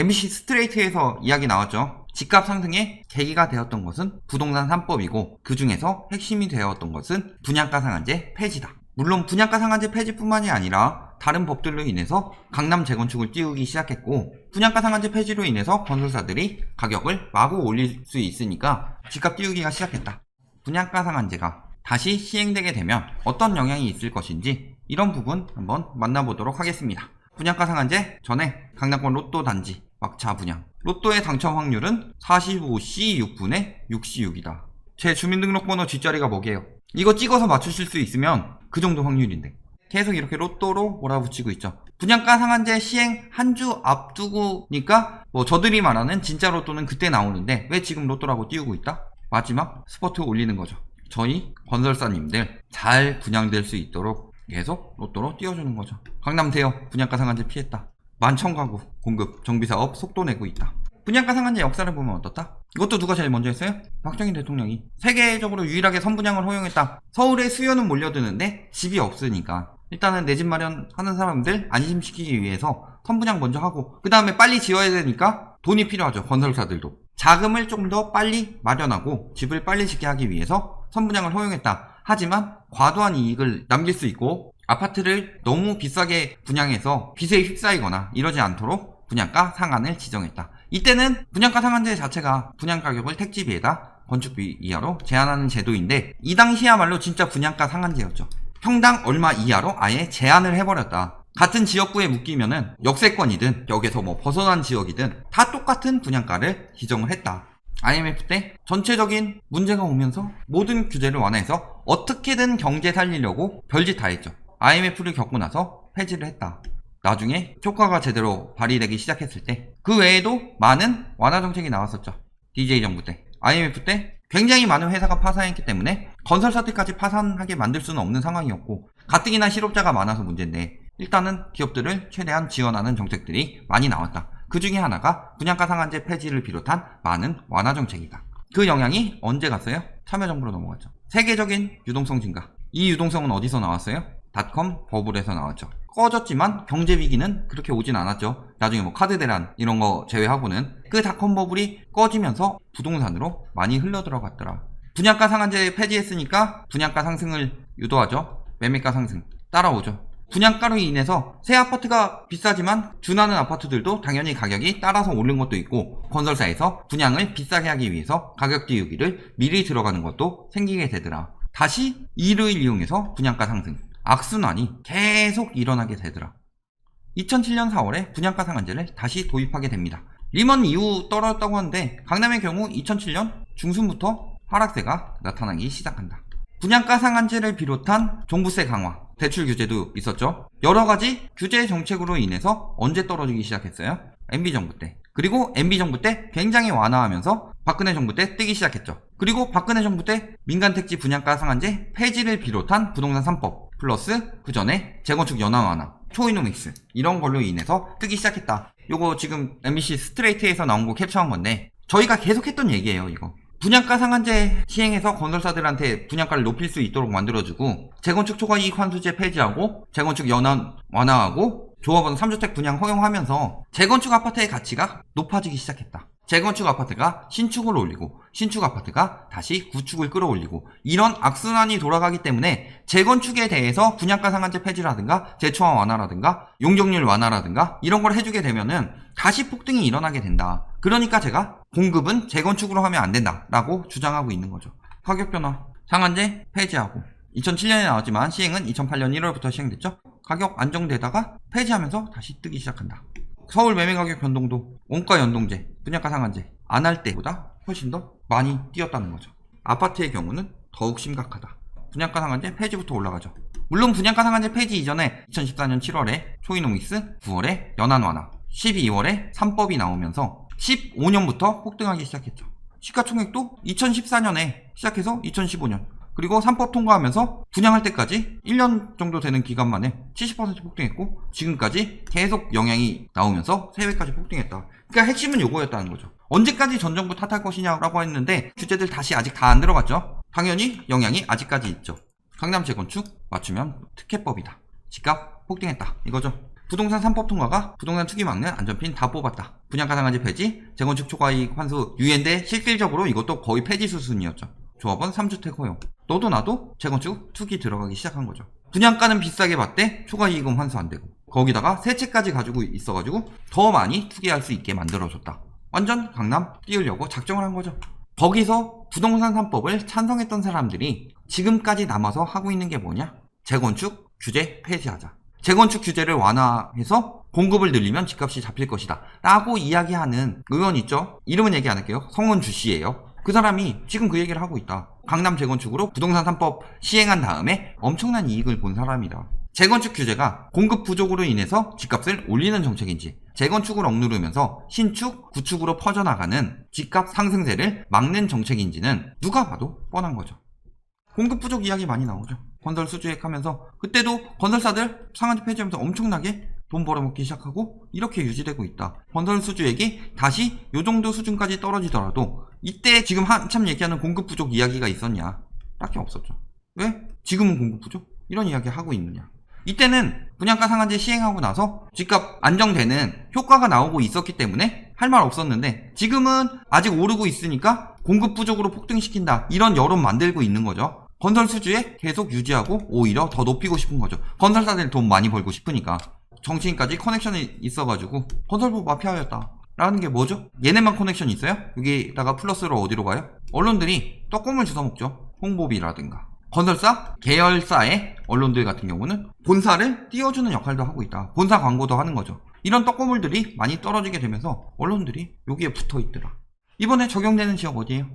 MBC 스트레이트에서 이야기 나왔죠. 집값 상승의 계기가 되었던 것은 부동산 3법이고 그 중에서 핵심이 되었던 것은 분양가 상한제 폐지다. 물론 분양가 상한제 폐지뿐만이 아니라 다른 법들로 인해서 강남 재건축을 띄우기 시작했고, 분양가 상한제 폐지로 인해서 건설사들이 가격을 마구 올릴 수 있으니까 집값 띄우기가 시작했다. 분양가 상한제가 다시 시행되게 되면 어떤 영향이 있을 것인지 이런 부분 한번 만나보도록 하겠습니다. 분양가 상한제 전에 강남권 로또 단지 막차 분양, 로또의 당첨 확률은 45C6분의 6C6이다. 제 주민등록번호 뒷자리가 뭐게요? 이거 찍어서 맞추실 수 있으면 그 정도 확률인데 계속 이렇게 로또로 몰아붙이고 있죠. 분양가 상한제 시행 한 주 앞두고니까 저들이 말하는 진짜 로또는 그때 나오는데 왜 지금 로또라고 띄우고 있다? 마지막 스포트 올리는 거죠. 저희 건설사님들 잘 분양될 수 있도록 계속 로또로 띄워주는 거죠. 강남 대역 분양가 상한제 피했다. 11,000가구 공급 정비사업 속도 내고 있다. 분양가 상한제 역사를 보면 어떻다? 이것도 누가 제일 먼저 했어요? 박정희 대통령이 세계적으로 유일하게 선분양을 허용했다. 서울에 수요는 몰려드는데 집이 없으니까 일단은 내 집 마련하는 사람들 안심시키기 위해서 선분양 먼저 하고 그 다음에 빨리 지어야 되니까 돈이 필요하죠. 건설사들도 자금을 좀 더 빨리 마련하고 집을 빨리 짓게 하기 위해서 선분양을 허용했다. 하지만 과도한 이익을 남길 수 있고 아파트를 너무 비싸게 분양해서 빚에 휩싸이거나 이러지 않도록 분양가 상한을 지정했다. 이때는 분양가 상한제 자체가 분양가격을 택지비에다 건축비 이하로 제한하는 제도인데 이 당시야말로 진짜 분양가 상한제였죠. 평당 얼마 이하로 아예 제한을 해버렸다. 같은 지역구에 묶이면은 역세권이든 역에서 벗어난 지역이든 다 똑같은 분양가를 지정을 했다. IMF 때 전체적인 문제가 오면서 모든 규제를 완화해서 어떻게든 경제 살리려고 별짓 다 했죠. IMF를 겪고 나서 폐지를 했다. 나중에 효과가 제대로 발휘되기 시작했을 때 그 외에도 많은 완화 정책이 나왔었죠. DJ 정부 때, IMF 때 굉장히 많은 회사가 파산했기 때문에 건설사들까지 파산하게 만들 수는 없는 상황이었고 가뜩이나 실업자가 많아서 문제인데 일단은 기업들을 최대한 지원하는 정책들이 많이 나왔다. 그 중에 하나가 분양가 상한제 폐지를 비롯한 많은 완화 정책이다. 그 영향이 언제 갔어요? 참여정부로 넘어갔죠. 세계적인 유동성 증가. 이 유동성은 어디서 나왔어요? 닷컴 버블에서 나왔죠. 꺼졌지만 경제 위기는 그렇게 오진 않았죠. 나중에 카드 대란 이런 거 제외하고는 그 닷컴 버블이 꺼지면서 부동산으로 많이 흘러 들어갔더라. 분양가 상한제 폐지했으니까 분양가 상승을 유도하죠. 매매가 상승 따라오죠. 분양가로 인해서 새 아파트가 비싸지만 준하는 아파트들도 당연히 가격이 따라서 오른 것도 있고 건설사에서 분양을 비싸게 하기 위해서 가격 띄우기를 미리 들어가는 것도 생기게 되더라. 다시 이를 이용해서 분양가 상승 악순환이 계속 일어나게 되더라. 2007년 4월에 분양가 상한제를 다시 도입하게 됩니다. 리먼 이후 떨어졌다고 하는데 강남의 경우 2007년 중순부터 하락세가 나타나기 시작한다. 분양가 상한제를 비롯한 종부세 강화, 대출 규제도 있었죠. 여러가지 규제 정책으로 인해서 언제 떨어지기 시작했어요? MB정부 때. 그리고 MB정부 때 굉장히 완화하면서 박근혜 정부 때 뜨기 시작했죠. 그리고 박근혜 정부 때 민간택지 분양가 상한제 폐지를 비롯한 부동산 3법 플러스 그 전에 재건축 연한 완화, 초이노믹스 이런 걸로 인해서 뜨기 시작했다. 요거 지금 MBC 스트레이트에서 나온 거 캡처한 건데 저희가 계속 했던 얘기예요. 이거 분양가 상한제 시행해서 건설사들한테 분양가를 높일 수 있도록 만들어주고 재건축 초과이익 환수제 폐지하고 재건축 연한 완화하고 조합원 3주택 분양 허용하면서 재건축 아파트의 가치가 높아지기 시작했다. 재건축 아파트가 신축을 올리고 신축 아파트가 다시 구축을 끌어올리고 이런 악순환이 돌아가기 때문에 재건축에 대해서 분양가 상한제 폐지라든가 재초안 완화라든가 용적률 완화라든가 이런 걸 해주게 되면은 다시 폭등이 일어나게 된다. 그러니까 제가 공급은 재건축으로 하면 안 된다 라고 주장하고 있는 거죠. 가격 변화 상한제 폐지하고 2007년에 나왔지만 시행은 2008년 1월부터 시행됐죠. 가격 안정되다가 폐지하면서 다시 뜨기 시작한다. 서울 매매가격 변동도 원가 연동제, 분양가 상한제 안 할 때보다 훨씬 더 많이 뛰었다는 거죠. 아파트의 경우는 더욱 심각하다. 분양가 상한제 폐지부터 올라가죠. 물론 분양가 상한제 폐지 이전에 2014년 7월에 초이노믹스, 9월에 연한 완화, 12월에 3법이 나오면서 15년부터 폭등하기 시작했죠. 시가총액도 2014년에 시작해서 2015년 그리고 3법 통과하면서 분양할 때까지 1년 정도 되는 기간 만에 70% 폭등했고 지금까지 계속 영향이 나오면서 3배까지 폭등했다. 그러니까 핵심은 요거였다는 거죠. 언제까지 전 정부 탓할 것이냐고 했는데 규제들 다시 아직 다 안 들어갔죠. 당연히 영향이 아직까지 있죠. 강남 재건축 맞추면 특혜법이다. 집값 폭등했다 이거죠. 부동산 3법 통과가 부동산 투기 막는 안전핀 다 뽑았다. 분양가 상한제 폐지, 재건축 초과이익 환수 유예인데 실질적으로 이것도 거의 폐지 수순이었죠. 조합원 3주택 허용. 너도 나도 재건축 투기 들어가기 시작한 거죠. 분양가는 비싸게 받되 초과이익은 환수 안 되고 거기다가 세 채까지 가지고 있어가지고 더 많이 투기할 수 있게 만들어줬다. 완전 강남 띄우려고 작정을 한 거죠. 거기서 부동산 3법을 찬성했던 사람들이 지금까지 남아서 하고 있는 게 뭐냐? 재건축 규제 폐지하자. 재건축 규제를 완화해서 공급을 늘리면 집값이 잡힐 것이다 라고 이야기하는 의원 있죠? 이름은 얘기 안 할게요. 성은주 씨예요. 그 사람이 지금 그 얘기를 하고 있다. 강남 재건축으로 부동산 3법 시행한 다음에 엄청난 이익을 본 사람이다. 재건축 규제가 공급 부족으로 인해서 집값을 올리는 정책인지, 재건축을 억누르면서 신축, 구축으로 퍼져나가는 집값 상승세를 막는 정책인지는 누가 봐도 뻔한 거죠. 공급 부족 이야기 많이 나오죠. 건설 수주액 하면서 그때도 건설사들 상한제 폐지하면서 엄청나게 돈 벌어먹기 시작하고 이렇게 유지되고 있다. 건설 수주액이 다시 요 정도 수준까지 떨어지더라도 이때 지금 한참 얘기하는 공급 부족 이야기가 있었냐? 딱히 없었죠. 왜? 지금은 공급 부족? 이런 이야기 하고 있느냐? 이때는 분양가 상한제 시행하고 나서 집값 안정되는 효과가 나오고 있었기 때문에 할 말 없었는데 지금은 아직 오르고 있으니까 공급 부족으로 폭등시킨다 이런 여론 만들고 있는 거죠. 건설 수주액 계속 유지하고 오히려 더 높이고 싶은 거죠. 건설사들 돈 많이 벌고 싶으니까. 정치인까지 커넥션이 있어가지고 건설부 마피아였다 라는 게 뭐죠? 얘네만 커넥션이 있어요? 여기다가 플러스로 어디로 가요? 언론들이 떡국물 주워먹죠. 홍보비라든가 건설사, 계열사의 언론들 같은 경우는 본사를 띄워주는 역할도 하고 있다. 본사 광고도 하는 거죠. 이런 떡고물들이 많이 떨어지게 되면서 언론들이 여기에 붙어있더라. 이번에 적용되는 지역 어디예요?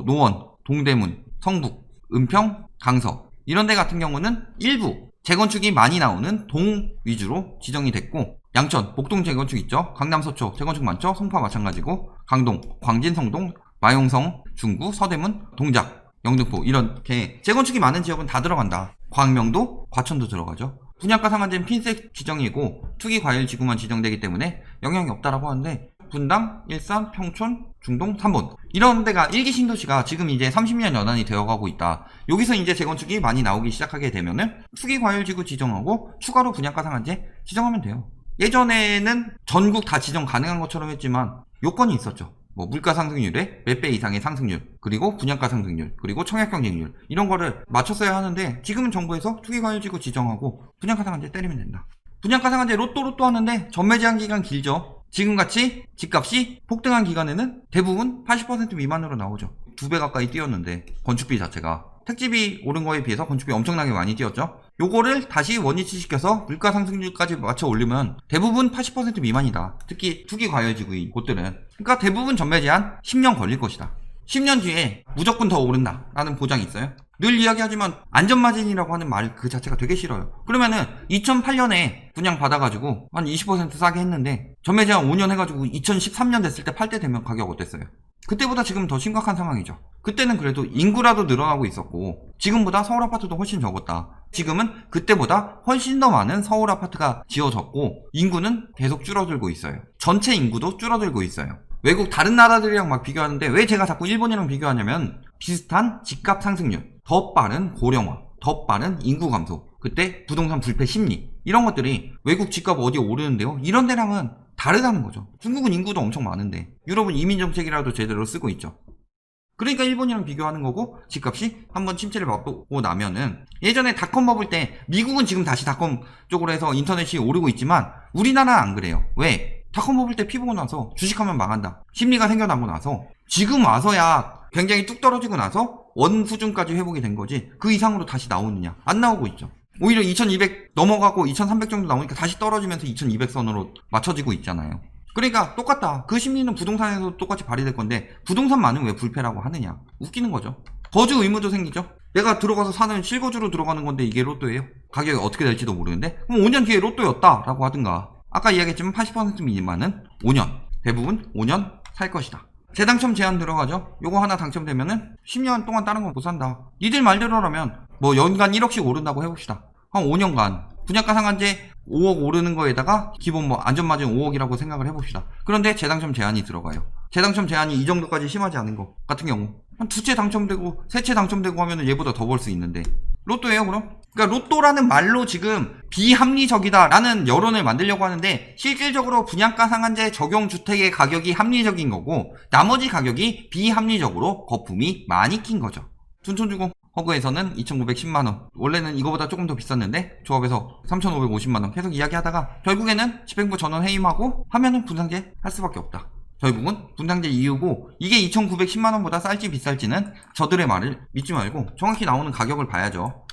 노원, 동대문, 성북, 은평, 강서 이런 데 같은 경우는 일부 재건축이 많이 나오는 동 위주로 지정이 됐고, 양천, 복동 재건축 있죠? 강남 서초 재건축 많죠? 송파 마찬가지고, 강동, 광진, 성동, 마용성, 중구, 서대문, 동작, 영등포 이렇게 재건축이 많은 지역은 다 들어간다. 광명도, 과천도 들어가죠. 분양가 상한제는 핀셋 지정이고 투기 과열 지구만 지정되기 때문에 영향이 없다라고 하는데 분당, 일산, 평촌, 중동, 3번 이런 데가 1기 신도시가 지금 이제 30년 연한이 되어가고 있다. 여기서 이제 재건축이 많이 나오기 시작하게 되면은 투기 과열 지구 지정하고 추가로 분양가 상한제 지정하면 돼요. 예전에는 전국 다 지정 가능한 것처럼 했지만 요건이 있었죠. 뭐 물가 상승률에 몇 배 이상의 상승률, 그리고 분양가 상승률, 그리고 청약 경쟁률 이런 거를 맞췄어야 하는데 지금은 정부에서 투기 과열 지구 지정하고 분양가 상한제 때리면 된다. 분양가 상한제 로또 하는데 전매 제한 기간 길죠. 지금같이 집값이 폭등한 기간에는 대부분 80% 미만으로 나오죠. 2배 가까이 뛰었는데 건축비 자체가 택지비 오른 거에 비해서 건축비 엄청나게 많이 뛰었죠. 요거를 다시 원위치시켜서 물가 상승률까지 맞춰 올리면 대부분 80% 미만이다. 특히 투기 과열지구인 곳들은. 그러니까 대부분 전매 제한 10년 걸릴 것이다. 10년 뒤에 무조건 더 오른다 라는 보장이 있어요. 늘 이야기하지만 안전마진이라고 하는 말 그 자체가 되게 싫어요. 그러면은 2008년에 분양 받아가지고 한 20% 싸게 했는데 전매 제한 5년 해가지고 2013년 됐을 때 팔 때 되면 가격 어땠어요? 그때보다 지금 더 심각한 상황이죠. 그때는 그래도 인구라도 늘어나고 있었고 지금보다 서울 아파트도 훨씬 적었다. 지금은 그때보다 훨씬 더 많은 서울 아파트가 지어졌고 인구는 계속 줄어들고 있어요. 전체 인구도 줄어들고 있어요. 외국 다른 나라들이랑 막 비교하는데 왜 제가 자꾸 일본이랑 비교하냐면 비슷한 집값 상승률, 더 빠른 고령화, 더 빠른 인구 감소, 그때 부동산 불패 심리 이런 것들이 외국 집값 어디 오르는데요? 이런 데랑은 다르다는 거죠. 중국은 인구도 엄청 많은데 유럽은 이민정책이라도 제대로 쓰고 있죠. 그러니까 일본이랑 비교하는 거고 집값이 한번 침체를 맛보고 나면은 예전에 닷컴 버블 때 미국은 지금 다시 닷컴 쪽으로 해서 인터넷이 오르고 있지만 우리나라는 안 그래요. 왜? 닷컴 버블 때 피보고 나서 주식하면 망한다. 심리가 생겨나고 나서 지금 와서야 굉장히 뚝 떨어지고 나서 원 수준까지 회복이 된 거지 그 이상으로 다시 나오느냐? 안 나오고 있죠. 오히려 2200 넘어가고 2300 정도 나오니까 다시 떨어지면서 2200선으로 맞춰지고 있잖아요. 그러니까 똑같다. 그 심리는 부동산에서 똑같이 발휘될 건데 부동산만은 왜 불패라고 하느냐? 웃기는 거죠. 거주 의무도 생기죠. 내가 들어가서 사는 실거주로 들어가는 건데 이게 로또예요? 가격이 어떻게 될지도 모르는데 그럼 5년 뒤에 로또였다 라고 하든가. 아까 이야기했지만 80% 미만은 5년, 대부분 5년 살 것이다. 재당첨 제한 들어가죠. 요거 하나 당첨되면은 10년 동안 다른 건 못 산다. 니들 말대로라면 뭐 연간 1억씩 오른다고 해봅시다. 한 5년간 분양가 상한제 5억 오르는 거에다가 기본 뭐 안전마진 5억이라고 생각을 해봅시다. 그런데 재당첨 제한이 들어가요. 재당첨 제한이 이 정도까지 심하지 않은 거 같은 경우 한 2채 당첨되고 3채 당첨되고 하면은 얘보다 더 벌 수 있는데 로또예요 그럼? 그러니까 로또라는 말로 지금 비합리적이다라는 여론을 만들려고 하는데 실질적으로 분양가 상한제 적용 주택의 가격이 합리적인 거고 나머지 가격이 비합리적으로 거품이 많이 낀 거죠. 둔촌주공 허그에서는 2,910만원 원래는 이거보다 조금 더 비쌌는데 조합에서 3,550만원 계속 이야기하다가 결국에는 집행부 전원 해임하고 하면은 분상제 할 수밖에 없다. 결국은 분상제 이유고 이게 2,910만원보다 쌀지 비쌀지는 저들의 말을 믿지 말고 정확히 나오는 가격을 봐야죠.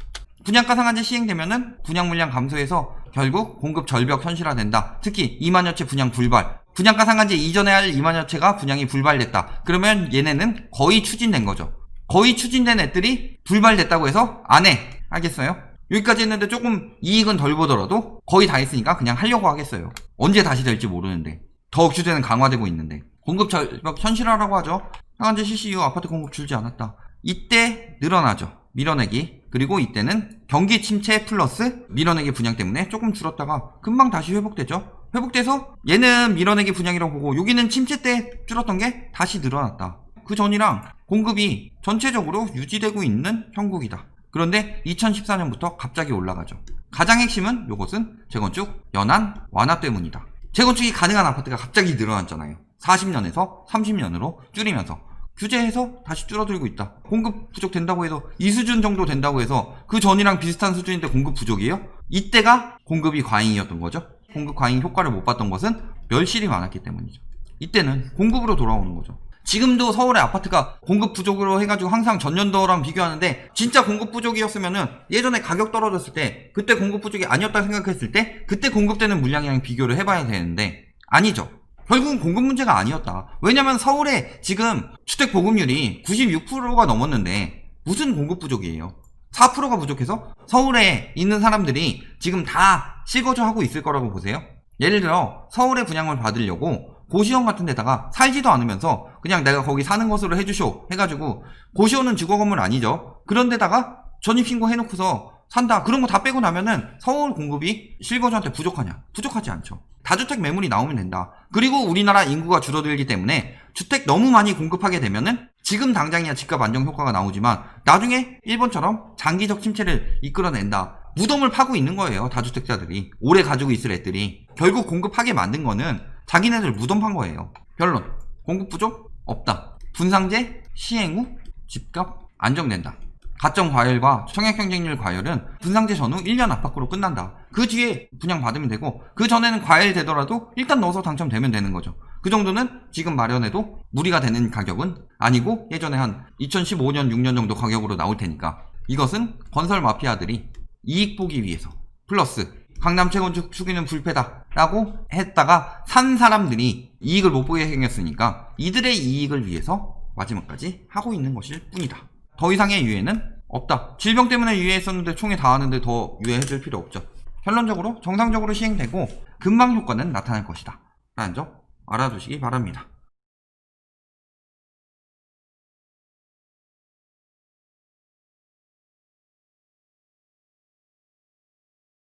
분양가 상한제 시행되면은 분양 물량 감소해서 결국 공급 절벽 현실화된다. 특히 2만여 채 분양 불발. 분양가 상한제 이전에 할 2만여 채가 분양이 불발됐다. 그러면 얘네는 거의 추진된 거죠. 거의 추진된 애들이 불발됐다고 해서 안 해. 알겠어요? 여기까지 했는데 조금 이익은 덜 보더라도 거의 다 했으니까 그냥 하려고 하겠어요. 언제 다시 될지 모르는데. 더욱 규제는 강화되고 있는데. 공급 절벽 현실화라고 하죠. 상한제 실시 이후 아파트 공급 줄지 않았다. 이때 늘어나죠. 밀어내기. 그리고 이때는 경기 침체 플러스 밀어내기 분양 때문에 조금 줄었다가 금방 다시 회복되죠. 회복돼서 얘는 밀어내기 분양이라고 보고 여기는 침체 때 줄었던 게 다시 늘어났다. 그 전이랑 공급이 전체적으로 유지되고 있는 형국이다. 그런데 2014년부터 갑자기 올라가죠. 가장 핵심은 요것은 재건축 연한 완화 때문이다. 재건축이 가능한 아파트가 갑자기 늘어났잖아요. 40년에서 30년으로 줄이면서 규제해서 다시 줄어들고 있다. 공급 부족 된다고 해서 이 수준 정도 된다고 해서 그 전이랑 비슷한 수준인데 공급 부족이에요? 이때가 공급이 과잉이었던 거죠. 공급 과잉 효과를 못 봤던 것은 멸실이 많았기 때문이죠. 이때는 공급으로 돌아오는 거죠. 지금도 서울의 아파트가 공급 부족으로 해가지고 항상 전년도랑 비교하는데 진짜 공급 부족이었으면은 예전에 가격 떨어졌을 때 그때 공급 부족이 아니었다 생각했을 때 그때 공급되는 물량이랑 비교를 해봐야 되는데 아니죠. 결국은 공급 문제가 아니었다. 왜냐면 서울에 지금 주택 보급률이 96%가 넘었는데 무슨 공급 부족이에요? 4%가 부족해서 서울에 있는 사람들이 지금 다 실거주 하고 있을 거라고 보세요? 예를 들어 서울에 분양을 받으려고 고시원 같은 데다가 살지도 않으면서 그냥 내가 거기 사는 것으로 해주쇼 해가지고 고시원은 주거 건물 아니죠. 그런 데다가 전입신고 해놓고서 산다. 그런 거 다 빼고 나면은 서울 공급이 실거주한테 부족하냐? 부족하지 않죠. 다주택 매물이 나오면 된다. 그리고 우리나라 인구가 줄어들기 때문에 주택 너무 많이 공급하게 되면은 지금 당장이야 집값 안정 효과가 나오지만 나중에 일본처럼 장기적 침체를 이끌어낸다. 무덤을 파고 있는 거예요. 다주택자들이. 오래 가지고 있을 애들이. 결국 공급하게 만든 거는 자기네들 무덤 판 거예요. 결론. 공급 부족? 없다. 분상제 시행 후 집값 안정된다. 가점 과열과 청약 경쟁률 과열은 분상제 전후 1년 압박으로 끝난다. 그 뒤에 분양 받으면 되고 그 전에는 과열되더라도 일단 넣어서 당첨되면 되는 거죠. 그 정도는 지금 마련해도 무리가 되는 가격은 아니고 예전에 한 2015년 6년 정도 가격으로 나올 테니까 이것은 건설 마피아들이 이익 보기 위해서 플러스 강남 재건축 추기는 불패다 라고 했다가 산 사람들이 이익을 못 보게 생겼으니까 이들의 이익을 위해서 마지막까지 하고 있는 것일 뿐이다. 더 이상의 유예는 없다. 질병 때문에 유예했었는데 총에 닿았는데 더 유예해줄 필요 없죠. 결론적으로 정상적으로 시행되고 금방 효과는 나타날 것이다 라는 점 알아두시기 바랍니다.